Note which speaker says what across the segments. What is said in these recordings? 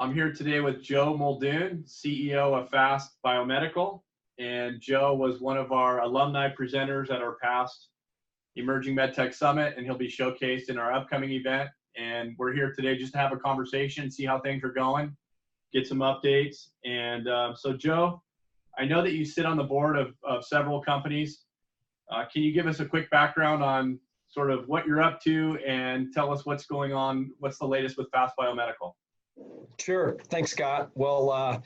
Speaker 1: I'm here today with Joe Muldoon, CEO of Fast Biomedical. And Joe was one of our alumni presenters at our past Emerging MedTech Summit, and he'll be showcased in our upcoming event. And we're here today just to have a conversation, see how things are going, get some updates. And so Joe, I know that you sit on the board of several companies. Can you give us a quick background on sort of what you're up to and tell us what's going on, what's the latest with Fast Biomedical?
Speaker 2: Sure. Thanks, Scott. Well,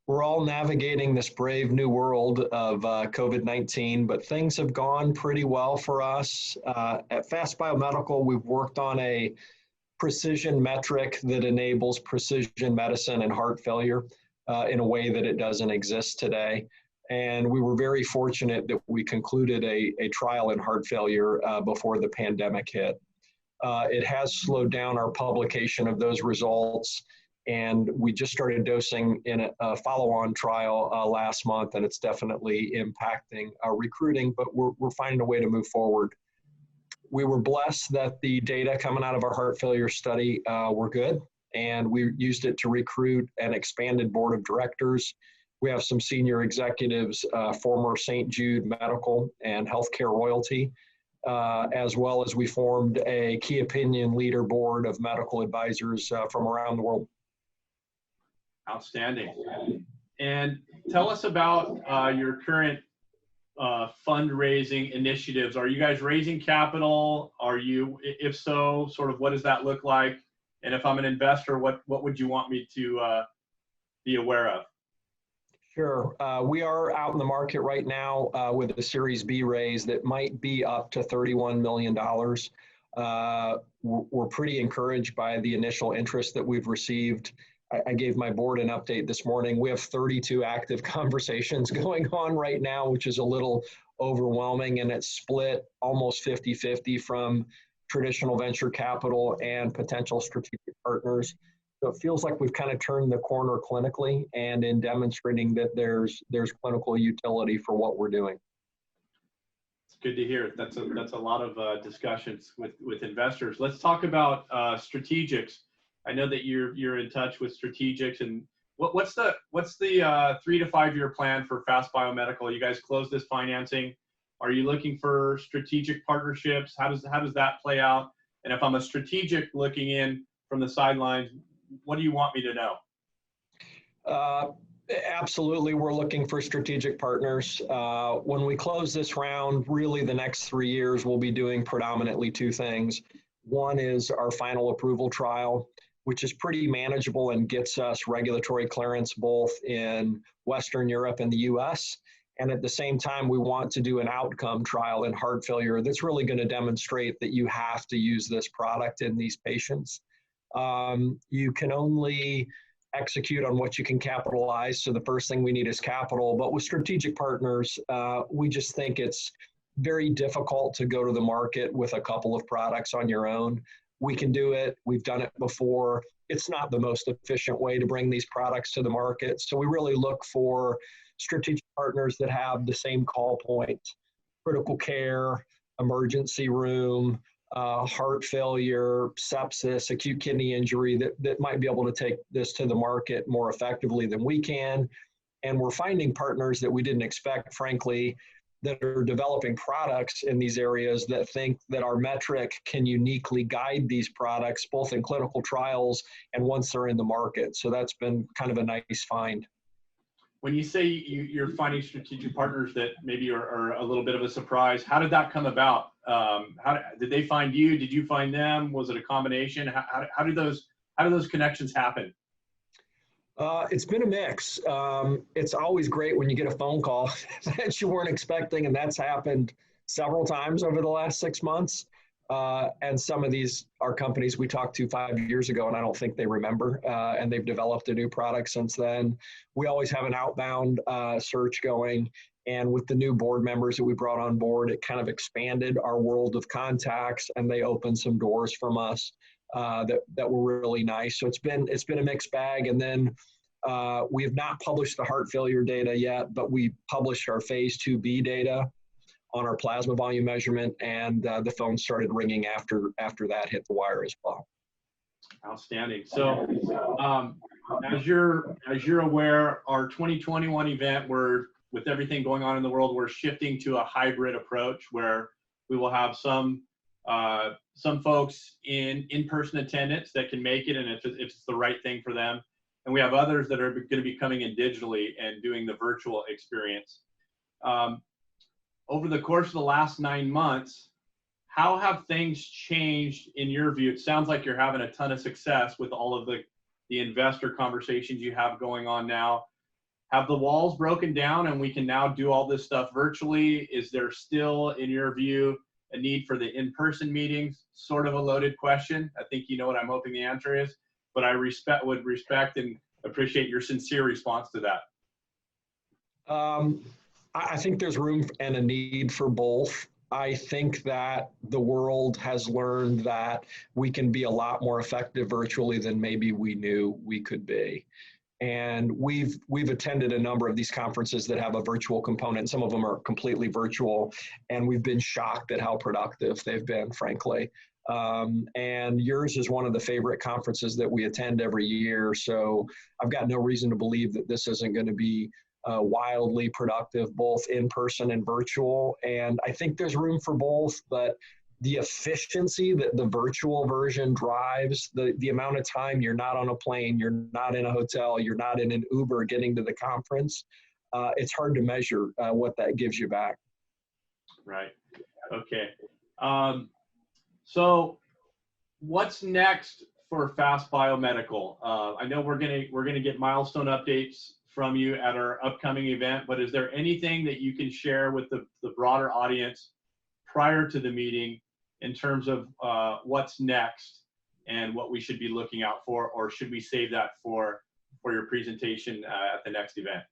Speaker 2: we're all navigating this brave new world of COVID-19, but things have gone pretty well for us. At Fast Biomedical, we've worked on a precision metric that enables precision medicine and heart failure in a way that it doesn't exist today. And we were very fortunate that we concluded a trial in heart failure before the pandemic hit. It has slowed down our publication of those results, and we just started dosing in a follow-on trial last month, and it's definitely impacting our recruiting, but we're finding a way to move forward. We were blessed that the data coming out of our heart failure study were good, and we used it to recruit an expanded board of directors. We have some senior executives, former St. Jude Medical and Healthcare Royalty, as well as we formed a key opinion leader board of medical advisors from around the world.
Speaker 1: Outstanding. And tell us about your current fundraising initiatives. Are you guys raising capital? Are you, if so, sort of what does that look like? And if I'm an investor, what would you want me to be aware of?
Speaker 2: Sure. We are out in the market right now with a Series B raise that might be up to $31 million. We're pretty encouraged by the initial interest that we've received. I gave my board an update this morning. We have 32 active conversations going on right now, which is a little overwhelming, and it's split almost 50-50 from traditional venture capital and potential strategic partners. So it feels like we've kind of turned the corner clinically and in demonstrating that there's clinical utility for what we're doing.
Speaker 1: It's good to hear. That's a lot of discussions with investors. Let's talk about strategics. I know that you're in touch with strategics, and what's the 3 to 5 year plan for Fast Biomedical? You guys closed this financing. Are you looking for strategic partnerships? How does that play out? And if I'm a strategic looking in from the sidelines, what do you want me to know?
Speaker 2: Absolutely, we're looking for strategic partners. When we close this round, really the next 3 years, we'll be doing predominantly two things. One is our final approval trial, which is pretty manageable and gets us regulatory clearance both in Western Europe and the US. And at the same time, we want to do an outcome trial in heart failure that's really going to demonstrate that you have to use this product in these patients. You can only execute on what you can capitalize. So the first thing we need is capital. But with strategic partners, we just think it's very difficult to go to the market with a couple of products on your own. We can do it. We've done it before. It's not the most efficient way to bring these products to the market. So we really look for strategic partners that have the same call point: critical care, emergency room, heart failure, sepsis, acute kidney injury, that might be able to take this to the market more effectively than we can. And we're finding partners that we didn't expect, frankly, that are developing products in these areas that think that our metric can uniquely guide these products, both in clinical trials and once they're in the market. So that's been kind of a nice find.
Speaker 1: When you say you're finding strategic partners that maybe are a little bit of a surprise, how did that come about? Did they find you? Did you find them? Was it a combination? How do those connections happen?
Speaker 2: It's been a mix. It's always great when you get a phone call that you weren't expecting, and that's happened several times over the last 6 months. And some of these are companies we talked to 5 years ago, and I don't think they remember, and they've developed a new product since then. We always have an outbound search going, and with the new board members that we brought on board, it kind of expanded our world of contacts, and they opened some doors from us that were really nice. So it's been a mixed bag. And then we have not published the heart failure data yet, but we published our phase 2B data on our plasma volume measurement, and the phone started ringing after that hit the wire as well.
Speaker 1: Outstanding. So, as you're aware, our 2021 event, with everything going on in the world, we're shifting to a hybrid approach where we will have some folks in-person attendance that can make it, and if it's the right thing for them, and we have others that are going to be coming in digitally and doing the virtual experience. Over the course of the last 9 months, how have things changed in your view? It sounds like you're having a ton of success with all of the investor conversations you have going on now. Have the walls broken down and we can now do all this stuff virtually? Is there still, in your view, a need for the in-person meetings? Sort of a loaded question. I think you know what I'm hoping the answer is, but I would respect and appreciate your sincere response to that.
Speaker 2: I think there's room and a need for both. I think that the world has learned that we can be a lot more effective virtually than maybe we knew we could be. And we've attended a number of these conferences that have a virtual component. Some of them are completely virtual, and we've been shocked at how productive they've been, frankly. And yours is one of the favorite conferences that we attend every year. So I've got no reason to believe that this isn't going to be wildly productive, both in person and virtual. And I think there's room for both, but the efficiency that the virtual version drives, the amount of time you're not on a plane, you're not in a hotel, you're not in an Uber getting to the conference, it's hard to measure what that gives you back.
Speaker 1: Right. Okay. So what's next for Fast Biomedical? I know we're gonna get milestone updates from you at our upcoming event, but is there anything that you can share with the broader audience prior to the meeting in terms of what's next and what we should be looking out for, or should we save that for your presentation at the next event?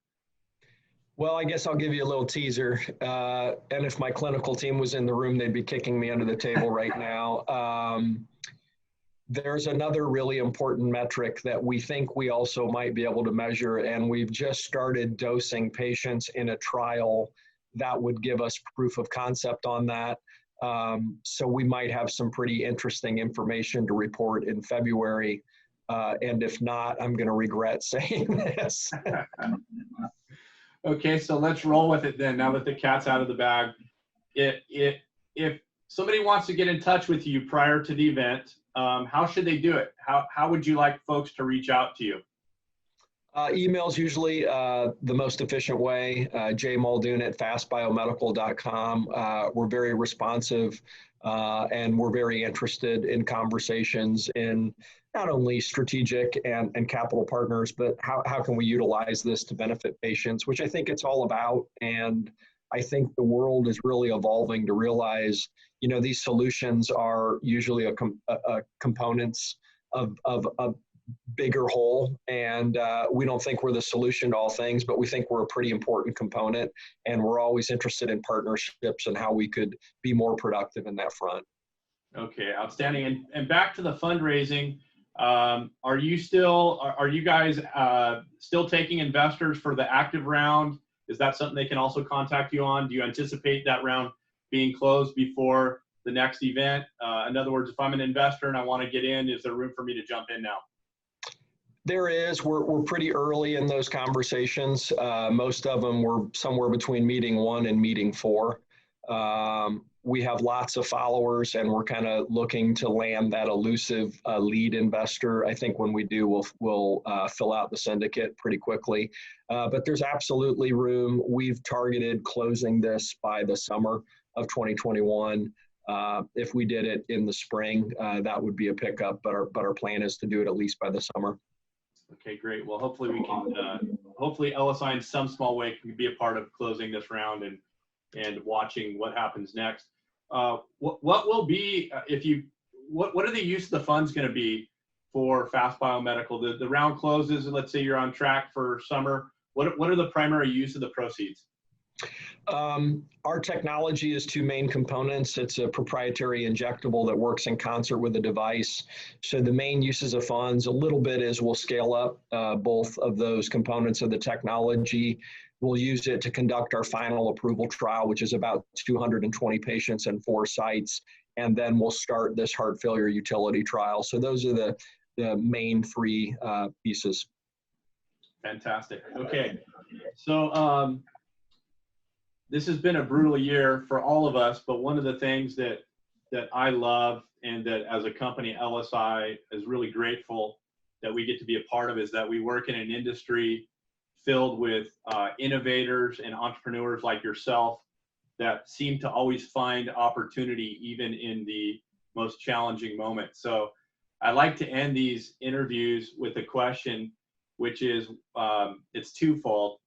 Speaker 2: Well, I guess I'll give you a little teaser. And if my clinical team was in the room, they'd be kicking me under the table right now. There's another really important metric that we think we also might be able to measure, and we've just started dosing patients in a trial that would give us proof of concept on that. So we might have some pretty interesting information to report in February. And if not, I'm going to regret saying this.
Speaker 1: Okay, so let's roll with it then, now that the cat's out of the bag. If somebody wants to get in touch with you prior to the event, how should they do it? How would you like folks to reach out to you?
Speaker 2: Email's usually the most efficient way, jmuldoon@fastbiomedical.com. We're very responsive and we're very interested in conversations in not only strategic and capital partners, but how can we utilize this to benefit patients, which I think it's all about. And I think the world is really evolving to realize, you know, these solutions are usually a components of a bigger whole. And we don't think we're the solution to all things, but we think we're a pretty important component. And we're always interested in partnerships and how we could be more productive in that front.
Speaker 1: Okay, outstanding. And back to the fundraising, are you guys still taking investors for the active round? Is that something they can also contact you on? Do you anticipate that round being closed before the next event? In other words, if I'm an investor and I want to get in, is there room for me to jump in now?
Speaker 2: There is. We're pretty early in those conversations. Most of them were somewhere between meeting 1 and meeting 4. We have lots of followers, and we're kind of looking to land that elusive lead investor. I think when we do, we'll fill out the syndicate pretty quickly. But there's absolutely room. We've targeted closing this by the summer of 2021. If we did it in the spring, that would be a pickup, but our plan is to do it at least by the summer.
Speaker 1: Okay, great. Well, hopefully we can, hopefully LSI in some small way can be a part of closing this round and watching what happens next. What will be, what are the use of the funds going to be for Fast Biomedical? The round closes, and let's say you're on track for summer. What are the primary use of the proceeds?
Speaker 2: Our technology is 2 main components. It's a proprietary injectable that works in concert with the device. So the main uses of funds, a little bit is we'll scale up both of those components of the technology. We'll use it to conduct our final approval trial, which is about 220 patients and 4 sites. And then we'll start this heart failure utility trial. So those are the the main three pieces.
Speaker 1: Fantastic. Okay. So this has been a brutal year for all of us, but one of the things that I love and that as a company, LSI is really grateful that we get to be a part of is that we work in an industry filled with innovators and entrepreneurs like yourself that seem to always find opportunity even in the most challenging moments. So I like to end these interviews with a question, which is it's twofold.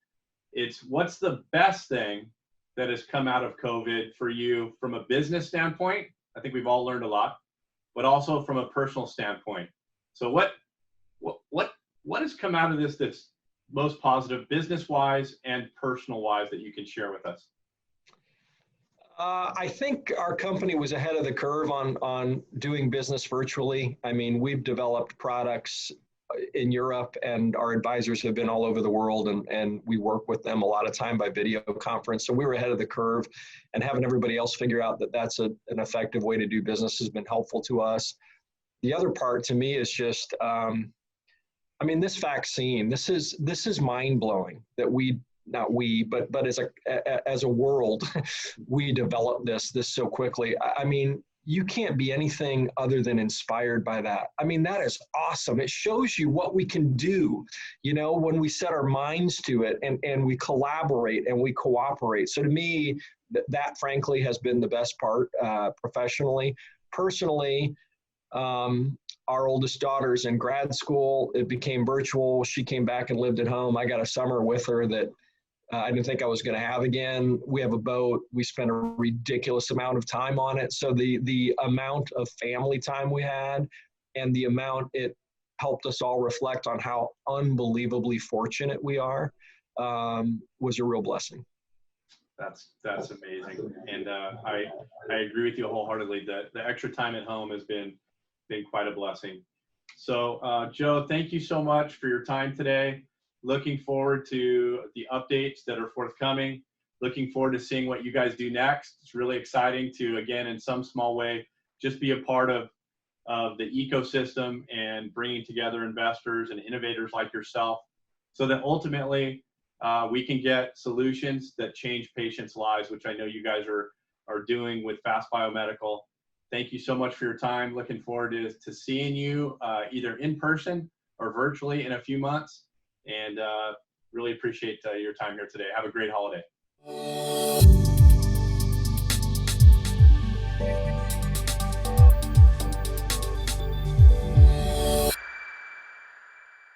Speaker 1: It's what's the best thing that has come out of COVID for you from a business standpoint? I think we've all learned a lot, but also from a personal standpoint. So what has come out of this that's most positive business-wise and personal-wise that you can share with us?
Speaker 2: I think our company was ahead of the curve on doing business virtually. I mean, we've developed products in Europe, and our advisors have been all over the world, and we work with them a lot of time by video conference. So we were ahead of the curve, and having everybody else figure out that that's an effective way to do business has been helpful to us. The other part to me is just, I mean, this vaccine, this is mind blowing that but as a world, we developed this so quickly. I mean, you can't be anything other than inspired by that. I mean, that is awesome. It shows you what we can do, you know, when we set our minds to it and we collaborate and we cooperate. So to me, that frankly has been the best part professionally. Personally, our oldest daughter's in grad school. It became virtual. She came back and lived at home. I got a summer with her that I didn't think I was going to have again. We have a boat. We spent a ridiculous amount of time on it. So the amount of family time we had and the amount it helped us all reflect on how unbelievably fortunate we are was a real blessing.
Speaker 1: That's amazing. And I agree with you wholeheartedly that the extra time at home has been quite a blessing. So Joe, thank you so much for your time today. Looking forward to the updates that are forthcoming. Looking forward to seeing what you guys do next. It's really exciting to, again, in some small way, just be a part of the ecosystem and bringing together investors and innovators like yourself so that ultimately we can get solutions that change patients' lives, which I know you guys are doing with Fast Biomedical. Thank you so much for your time. Looking forward to seeing you either in person or virtually in a few months. And really appreciate your time here today. Have a great holiday.